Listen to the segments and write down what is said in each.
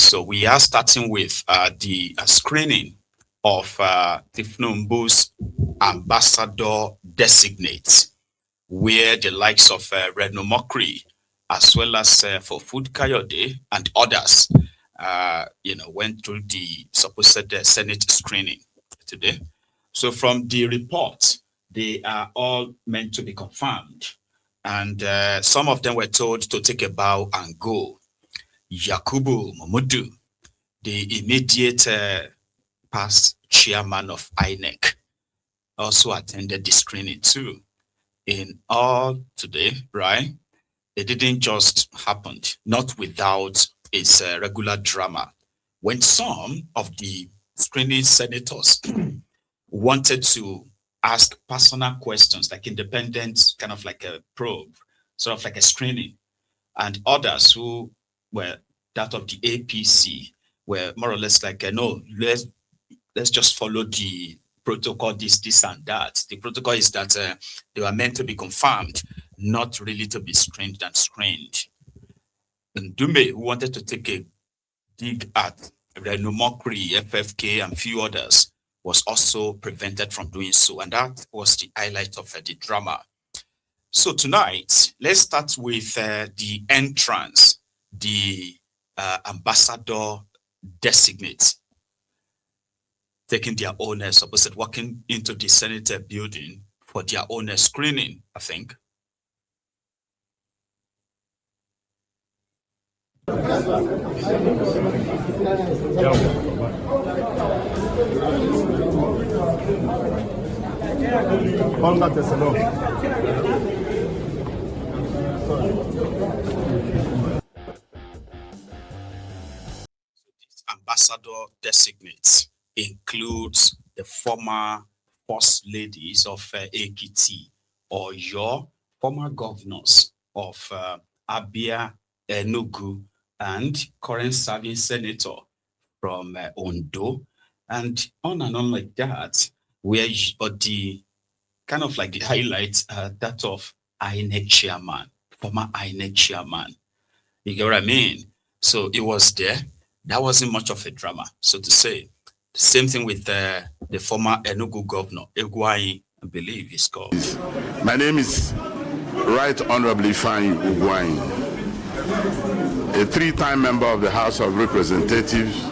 So we are starting with the screening of Tinubu's ambassador designates, where the likes of Reno, as well as for Food Kayode and others, went through the supposed Senate screening today. So from the report, they are all meant to be confirmed. And some of them were told to take a bow and go. Yakubu Momodu, the immediate past chairman of INEC, also attended the screening too. In all today, right? It didn't just happen, not without its regular drama. When some of the screening senators wanted to ask personal questions, like independent, kind of like a probe, sort of like a screening, and others who were that of the APC were more or less like, no, let's just follow the protocol, this and that. The protocol is that they were meant to be confirmed, not really to be screened and screened. And Ndume, who wanted to take a dig at Reno, FFK, and few others, was also prevented from doing so. And that was the highlight of the drama. So tonight, let's start with the entrance, the ambassador designate, taking their own, supposed walking into the Senate building for their own screening, I think. Ambassador designates includes the former first ladies of Ekiti, or your former governors of Abia, Enugu, and current serving senator from Ondo, and on like that, where the kind of like the highlight that of INEC chairman, former INEC chairman. You get what I mean? So it was there. That wasn't much of a drama, so to say. The same thing with the former Enugu governor, Egwuanyi, I believe he's called. My name is Right Honorably Egwuanyi, a three-time member of the House of Representatives,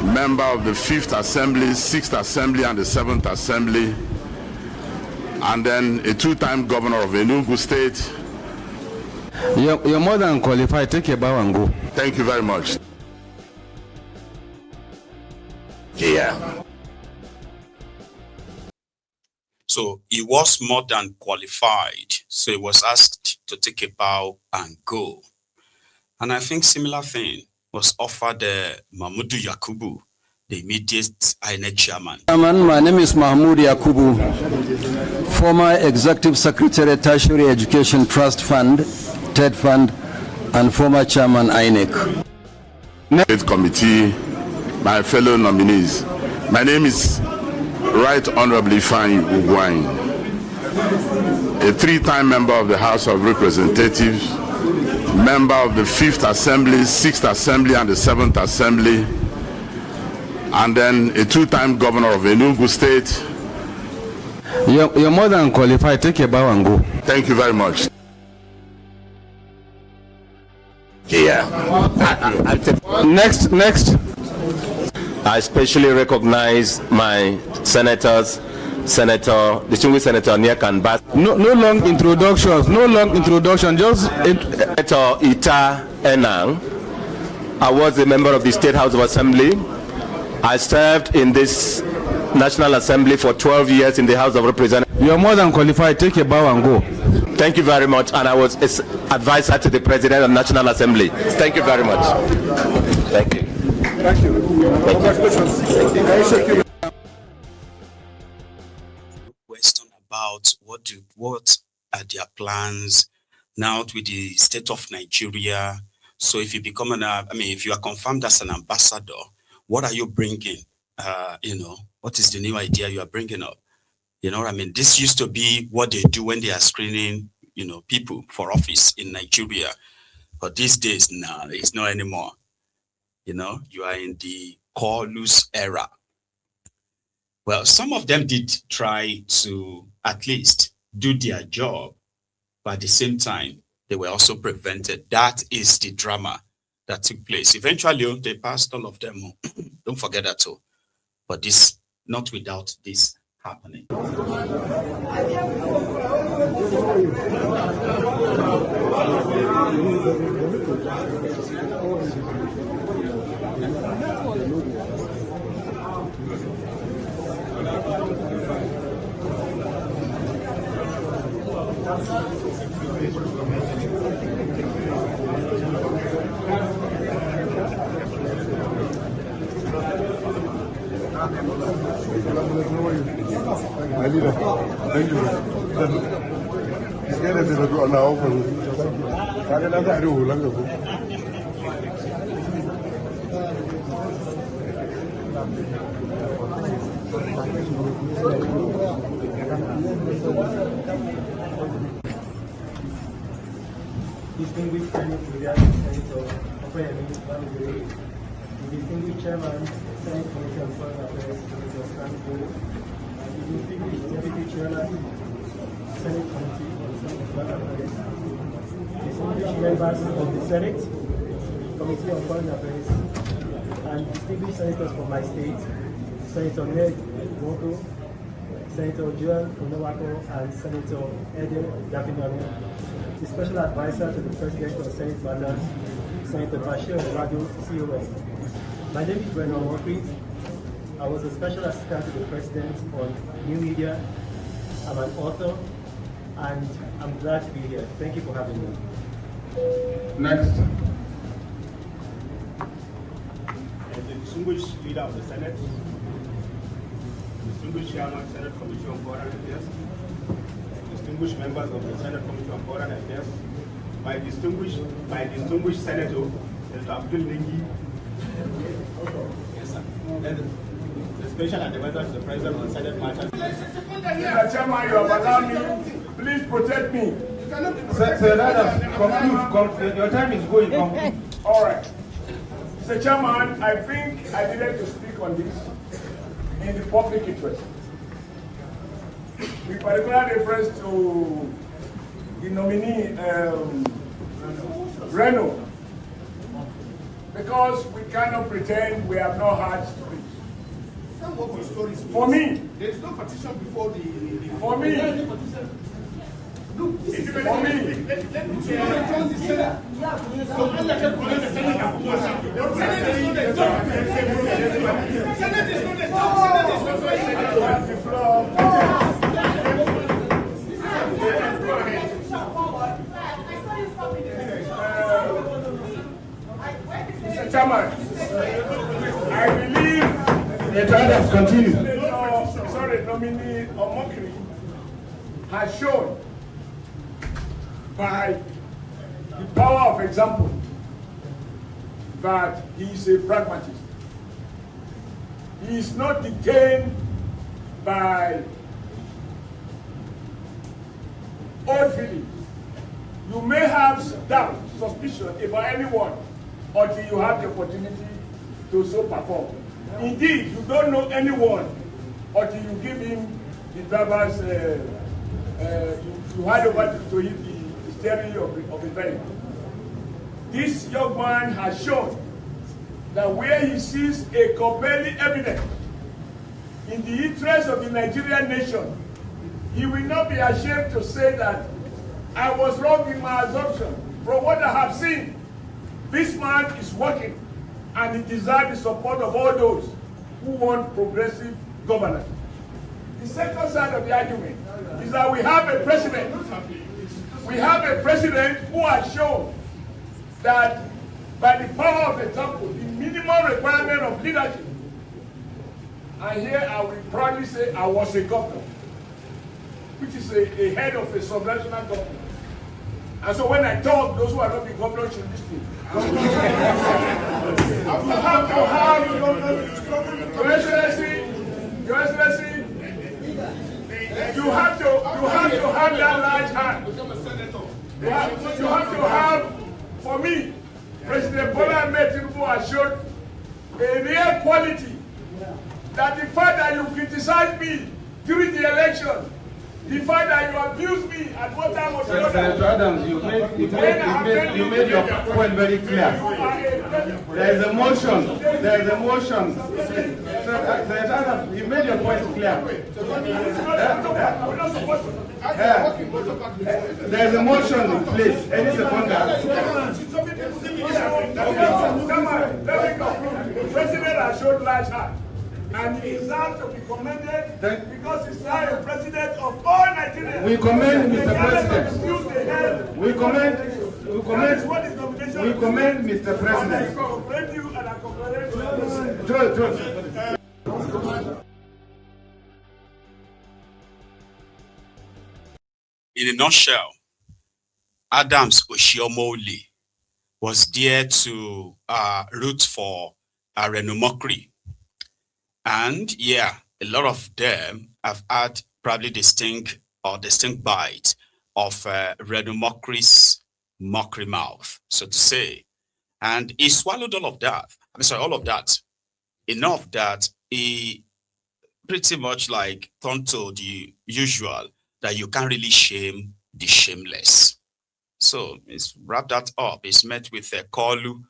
member of the 5th Assembly, 6th Assembly, and the 7th Assembly, and then a two-time governor of Enugu State. You're more than qualified. Take your bow and go. Thank you very much. Yeah. So he was more than qualified. So he was asked to take a bow and go. And I think similar thing was offered Mahmoud Yakubu, the immediate INEC chairman. My name is Mahmoud Yakubu, former Executive Secretary, Tertiary Education Trust Fund, TED Fund, and former chairman INEC. State Committee, my fellow nominees. My name is Right Honorably Egwuanyi, a three-time member of the House of Representatives, member of the 5th Assembly, 6th Assembly, and the 7th Assembly, and then a two-time governor of Enugu State. You're more than qualified. Take your bow and go. Thank you very much. Yeah. Next. I especially recognize my senators, distinguished Senator Nyekan Bas. No long introductions. Just Senator Ita Enang. I was a member of the State House of Assembly. I served in this National Assembly for 12 years in the House of Representatives. You're more than qualified. Take your bow and go. Thank you very much. And I was advisor to the President of the National Assembly. Thank you very much. Thank you. Thank you. Congratulations. Question about what are their plans now with the state of Nigeria. So if you become if you are confirmed as an ambassador, what are you bringing? What is the new idea you are bringing up? You know what I mean? This used to be what they do when they are screening, people for office in Nigeria. But these days, it's not anymore. You know, you are in the call-loose era. Well, some of them did try to at least do their job, but at the same time, they were also prevented. That is the drama that took place. Eventually, they passed all of them. Don't forget that too. But this, not without this happening. Distinguished Senator, distinguished Chairman, Senate Committee on Foreign Affairs, Senator Stanford, distinguished Deputy Chairman, Senate Committee on Foreign Affairs, distinguished members of the Senate Committee on Foreign Affairs, and distinguished senators from my state, Senator Egwuanyi, Senator Joel Onowako, and Senator Ede Dafinano, the Special Advisor to the President of Senate Matters, Senator Bashir Rado, COS. My name is Reno. I was a Special Assistant to the President on New Media. I'm an author, and I'm glad to be here. Thank you for having me. Next. As the distinguished leader of the Senate, distinguished Chairman, Senate Committee on Foreign Affairs, distinguished members of the Senate Committee on Foreign Affairs, my distinguished Senator, Mr. Abdul Nengi, yes, sir. The Special Advisor to the President on Senate Matters. Mr. Chairman, you have allowed me. Please protect me. Sir, let us conclude. Your time is going. Conclude. All right. Mr. Chairman, I think I needed to speak on this in the public interest. With particular reference to the nominee, Reno, because we cannot pretend we have not had stories. For me, There is no petition before the for me, Look, this is for me, let me return the Senate. So when the Senate is not the top. Senate is not the top. you have the floor. Mr. Chairman, I believe The time has continued. Nominee Omokri has shown by the power of example that he is a pragmatist. He is not detained by old feelings. You may have doubt, suspicion about anyone until you have the opportunity to so perform. Indeed, you don't know anyone until you give him the driver's, you hand over to him the steering of the vehicle. This young man has shown that where he sees a compelling evidence in the interest of the Nigerian nation, he will not be ashamed to say that I was wrong in my assumption. From what I have seen, this man is working and he deserves the support of all those who want progressive governance. The second side of the argument is that we have a president. We have a president who has shown that by the power of example, the minimum requirement of leadership, and here I will proudly say I was a governor, which is a head of a subnational government. And so when I talk, those who are not the governors should listen. You have to have, Your Excellency, you have to have that large hand. You have to have, for me, President Bola Ahmed Tinubu has showed a real quality. That the fact that you criticize me during the election, the fact that you abuse me at what time was Senator Adams, you made your point very clear. There is a motion. There is a motion. Senator Adams, you made your point clear. There is a motion in place. Any seconder. Come on, let me conclude. The president has showed large heart. And he deserves to be commended because he's now a president of all Nigerians. We commend Mr. President. We commend Mr. President. I congratulate you and I congratulate you. In a nutshell, Adams Oshiomole was there to root for Reno. And yeah, a lot of them have had probably distinct bite of Reno mockery mouth, so to say. And he swallowed all of that. All of that. Enough that he pretty much like turned to the usual that you can't really shame the shameless. So he's wrapped that up. He's met with Kolu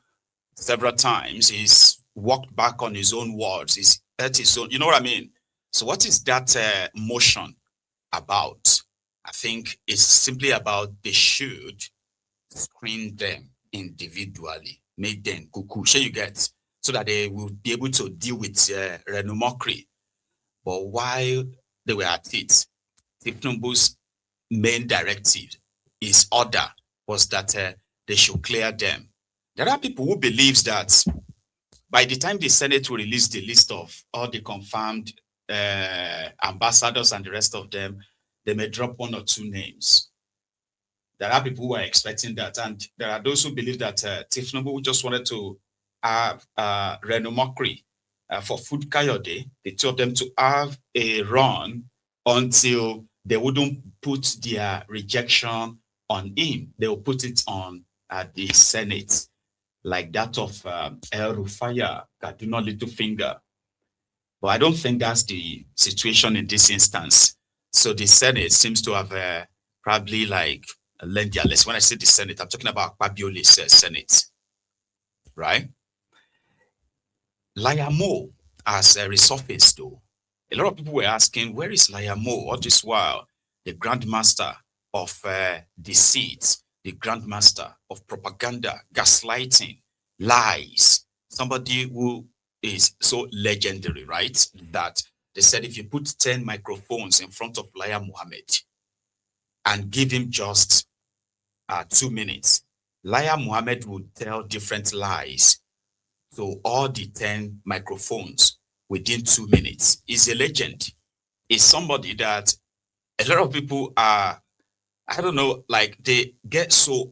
several times. He's walked back on his own words. He's at his own, you know what I mean? So what is that motion about? I think it's simply about they should screen them individually, make them cuckoo, sure you get, so that they will be able to deal with Reno mockery. But while they were at it, Tinubu's main directive, his order, was that they should clear them. There are people who believe that by the time the Senate will release the list of all the confirmed ambassadors and the rest of them, they may drop one or two names. There are people who are expecting that, and there are those who believe that Tinubu just wanted to have Reno mockery for Food Kayode, the two of them, to have a run until they wouldn't put their rejection on him. They will put it on the Senate, like that of El Rufaya, Kaduna Littlefinger. But I don't think that's the situation in this instance. So the Senate seems to have probably like learned their lesson. When I say the Senate, I'm talking about Babiole's Senate, right? Lai Mohammed has resurfaced though. A lot of people were asking, where is Lai Mohammed all this while? The grandmaster of deceit, the grandmaster of propaganda, gaslighting, lies. Somebody who is so legendary, right? That they said if you put 10 microphones in front of Lai Mohammed and give him just 2 minutes, Lai Mohammed would tell different lies. So all the 10 microphones within 2 minutes. Is a legend. Is somebody that a lot of people are, I don't know, like they get so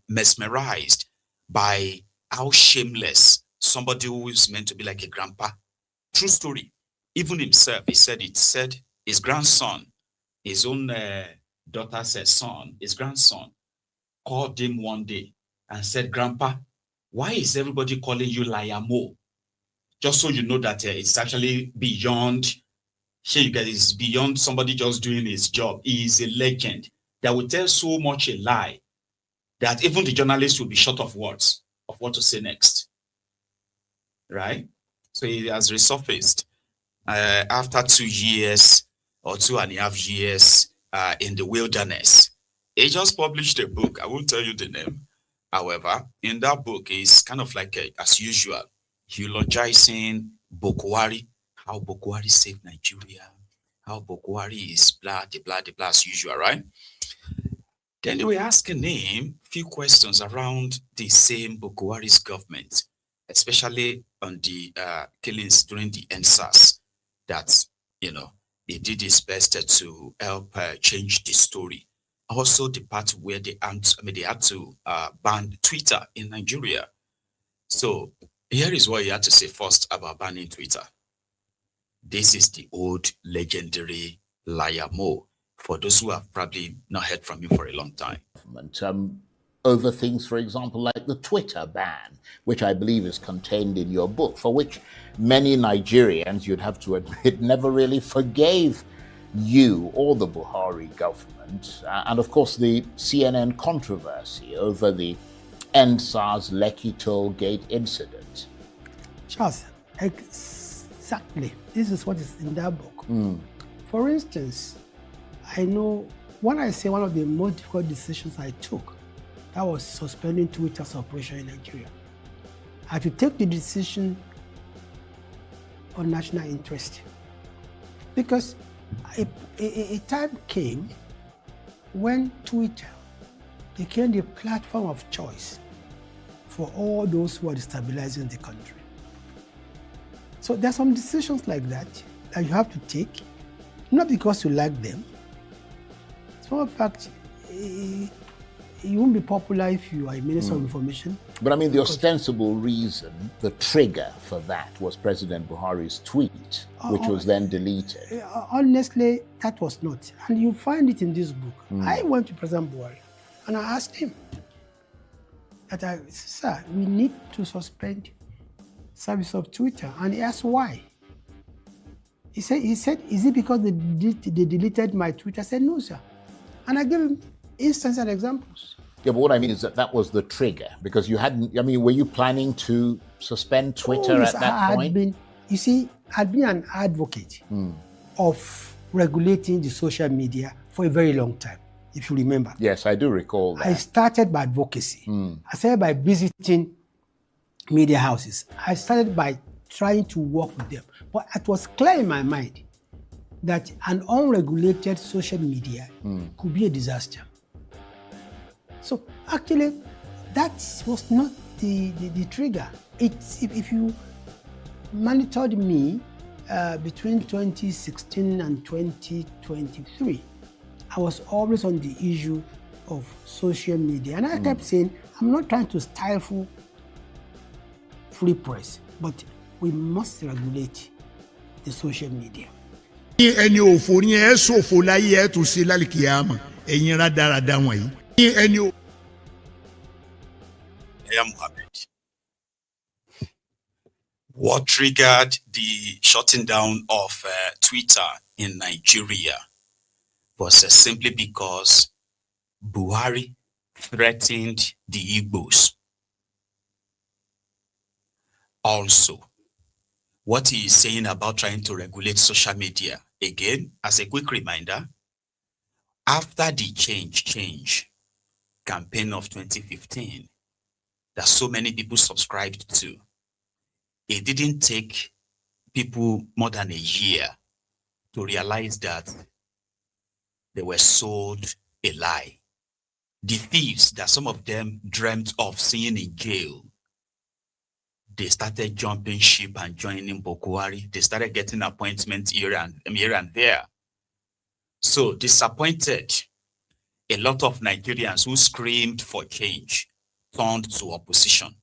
mesmerized by how shameless somebody who is meant to be like a grandpa. True story. Even himself, he said his grandson, his own daughter's son, his grandson, called him one day and said, "Grandpa, why is everybody calling you Lai Mohammed?" Just so you know that it's actually beyond, here you guys, it's beyond somebody just doing his job. He is a legend that will tell so much a lie that even the journalists will be short of words of what to say next. Right? So he has resurfaced after 2 years or 2.5 years in the wilderness. He just published a book. I won't tell you the name. However, in that book, it's kind of like, as usual, eulogizing Boko Haram, how Boko Haram saved Nigeria, how Boko Haram is blah, blah, as usual, right? Then they were asking him a few questions around the same Boko Haram's government, especially on the killings during the NSAS, that, you know, he did his best to help change the story. Also, the part where they had to ban Twitter in Nigeria. So here is what he had to say first about banning Twitter. This is the old legendary Lai Mohammed, for those who have probably not heard from him for a long time. over things, for example, like the Twitter ban, which I believe is contained in your book, for which many Nigerians, you'd have to admit, never really forgave you or the Buhari government. And of course, the CNN controversy over the NSAS Lekki Toll Gate incident. Charles, exactly. This is what is in that book. For instance, I know when I say one of the most difficult decisions I took, that was suspending Twitter's operation in Nigeria. I had to take the decision on national interest. Because a time came when Twitter became the platform of choice for all those who are destabilizing the country. So there are some decisions like that that you have to take, not because you like them. As a matter of fact, you won't be popular if you are a minister of information. But I mean, the ostensible reason, the trigger for that was President Buhari's tweet, which was then deleted. Honestly, that was not. And you find it in this book. I went to President Buhari and I asked him that, sir, we need to suspend service of Twitter. And he asked why. He said, is it because they deleted my Twitter? I said, no, sir. And I gave him instances and examples. Yeah, but what I mean is that was the trigger, because you hadn't, I mean, were you planning to suspend Twitter at that point? I'd been an advocate of regulating the social media for a very long time, if you remember. Yes, I do recall that. I started by advocacy. I started by visiting media houses. I started by trying to work with them. But it was clear in my mind that an unregulated social media could be a disaster. So actually, that was not the trigger. If you monitored me between 2016 and 2023, I was always on the issue of social media. And I kept saying, I'm not trying to stifle free press, but we must regulate the social media. ẹni òfò ni ẹ ṣòfò láyé ẹ tún ṣe lálìkìyàmọ ẹ̀yin rádaràda wọ̀nyí. Lai Mohammed, what triggered the shutting down of Twitter in Nigeria was simply because Buhari threatened the Igbos. Also, what he is saying about trying to regulate social media, again, as a quick reminder, after the change campaign of 2015 that so many people subscribed to, it didn't take people more than a year to realize that they were sold a lie. The thieves that some of them dreamt of seeing in jail, they started jumping ship and joining Boko Haram. They started getting appointments here and there. So disappointed, a lot of Nigerians who screamed for change turned to opposition.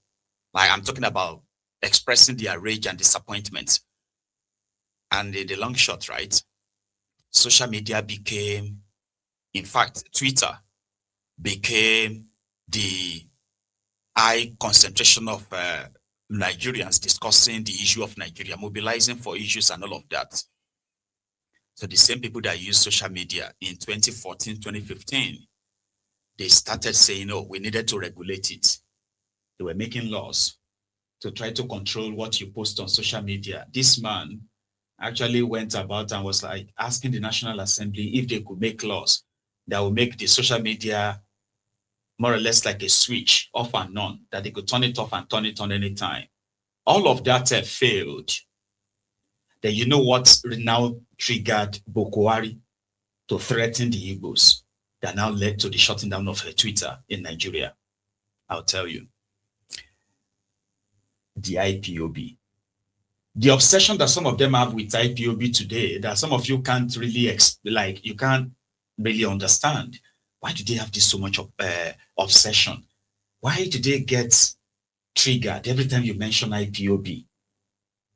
Like, I'm talking about expressing their rage and disappointment. And in the long shot, right, social media became, in fact, Twitter became the high concentration of Nigerians discussing the issue of Nigeria, mobilizing for issues and all of that. So the same people that use social media in 2014, 2015, they started saying, oh, we needed to regulate it. They were making laws to try to control what you post on social media. This man actually went about and was like asking the National Assembly if they could make laws that would make the social media more or less like a switch, off and on, that they could turn it off and turn it on anytime. All of that failed. Then you know what now triggered Boko Haram to threaten the Igbos that now led to the shutting down of Twitter in Nigeria? I'll tell you. The IPOB. The obsession that some of them have with IPOB today, that some of you can't really, you can't really understand. Why do they have this so much obsession? Why do they get triggered every time you mention IPOB?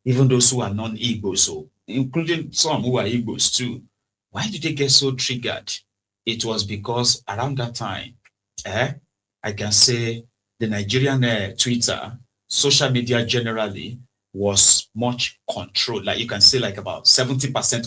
Even those who are non-Igbos, so including some who are Igbos too. Why do they get so triggered? It was because around that time, I can say the Nigerian Twitter, social media generally, was much controlled. Like you can say like about 70%